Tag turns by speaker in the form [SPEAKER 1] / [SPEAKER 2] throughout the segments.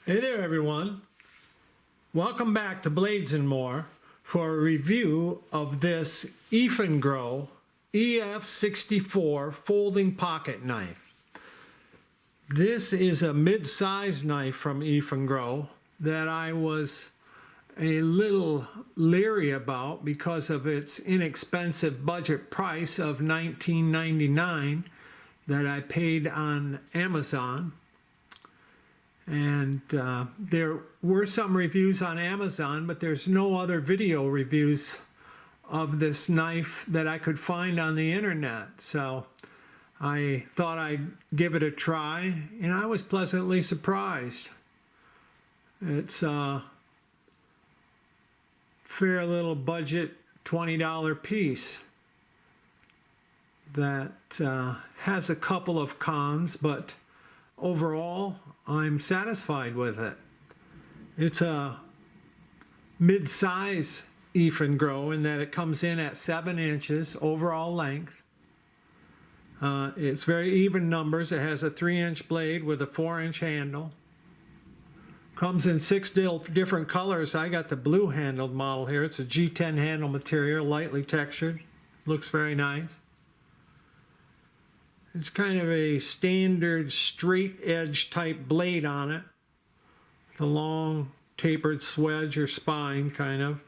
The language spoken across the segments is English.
[SPEAKER 1] Hey there everyone, welcome back to Blades and More for a review of this Eafengrow EF64 folding pocket knife. This is a mid-sized knife from Eafengrow that I was a little leery about because of its inexpensive budget price of $19.99 that I paid on Amazon. And there were some reviews on Amazon, but there's no other video reviews of this knife that I could find on the internet. So I thought I'd give it a try, and I was pleasantly surprised. It's a fair little budget $20 piece that has a couple of cons, but overall, I'm satisfied with it. It's a mid-size Eafengrow in that it comes in at 7 inches overall length. It's very even numbers. It has a 3-inch blade with a 4-inch handle. Comes in 6 different colors. I got the blue handled model here. It's a G10 handle material, lightly textured. Looks very nice. It's kind of a standard straight edge type blade on it. The long tapered swedge or spine kind of.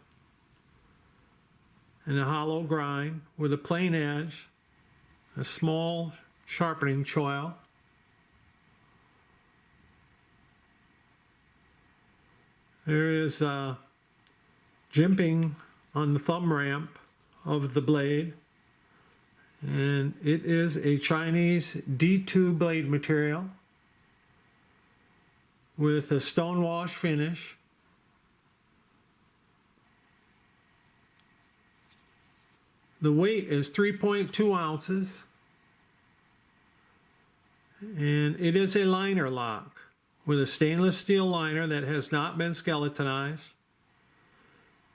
[SPEAKER 1] And a hollow grind with a plain edge. A small sharpening choil. There is jimping on the thumb ramp of the blade. And it is a Chinese D2 blade material with a stonewash finish. The weight is 3.2 ounces, and it is a liner lock with a stainless steel liner that has not been skeletonized.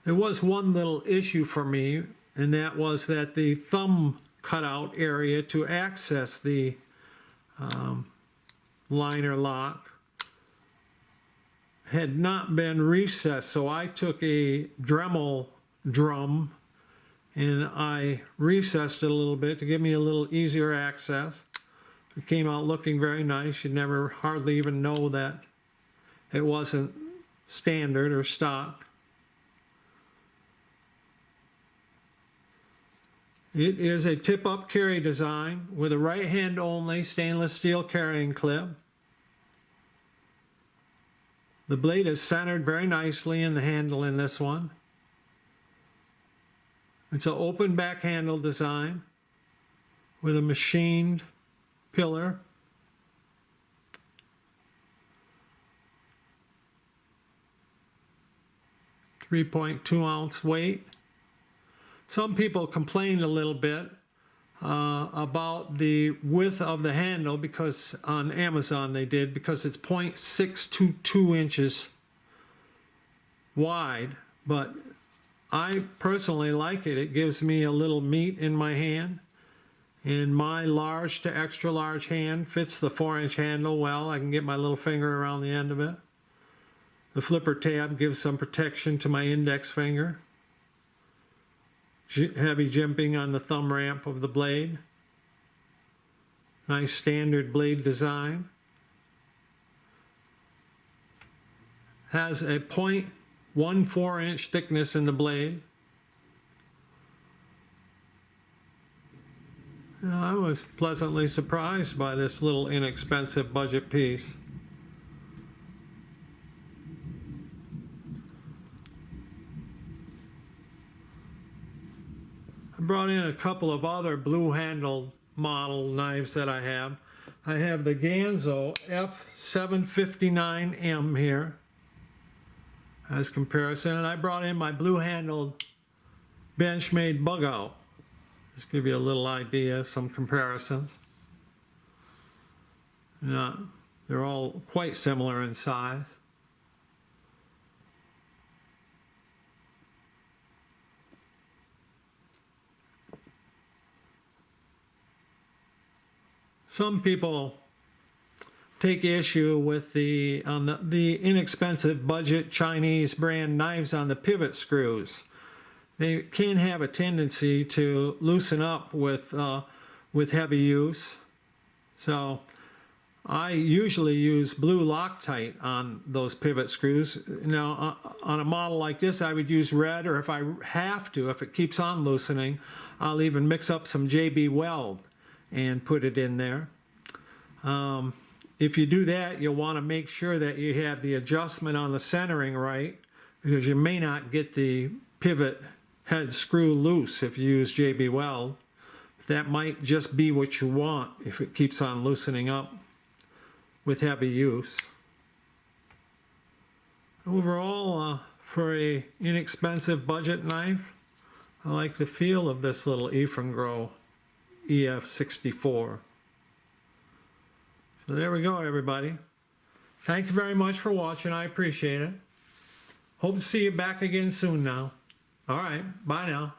[SPEAKER 1] There was one little issue for me, and that was that the thumb cutout area to access the liner lock had not been recessed, so I took a Dremel drum and I recessed it a little bit to give me a little easier access. It came out looking very nice. You'd never hardly even know that it wasn't standard or stock. It is a tip-up carry design with a right hand only stainless steel carrying clip. The blade is centered very nicely in the handle in this one. It's an open back handle design with a machined pillar. .2-ounce weight. Some people complained a little bit about the width of the handle, because on Amazon they did, because it's 0.622 inches wide, but I personally like it. It gives me a little meat in my hand, and my large to extra large hand fits the 4-inch handle well. I can get my little finger around the end of it. The flipper tab gives some protection to my index finger. Heavy jimping on the thumb ramp of the blade. Nice standard blade design. Has a 0.14 inch thickness in the blade. I was pleasantly surprised by this little inexpensive budget piece. I brought in a couple of other blue handled model knives that I have. I have the Eafengrow F759M here as comparison, and I brought in my blue handled Benchmade bug out. Just give you a little idea, some comparisons. They're all quite similar in size. Some people take issue with the inexpensive budget Chinese brand knives on the pivot screws. They can have a tendency to loosen up with heavy use. So I usually use blue Loctite on those pivot screws. Now on a model like this I would use red, or if I have to, if it keeps on loosening, I'll even mix up some JB Weld and put it in there. If you do that, you'll want to make sure that you have the adjustment on the centering right, because you may not get the pivot head screw loose if you use JB Weld. That might just be what you want if it keeps on loosening up with heavy use. Overall, for a inexpensive budget knife, I like the feel of this little Eafengrow EF64. So there we go, everybody. Thank you very much for watching. I appreciate it. Hope to see you back again soon now. All right, bye now.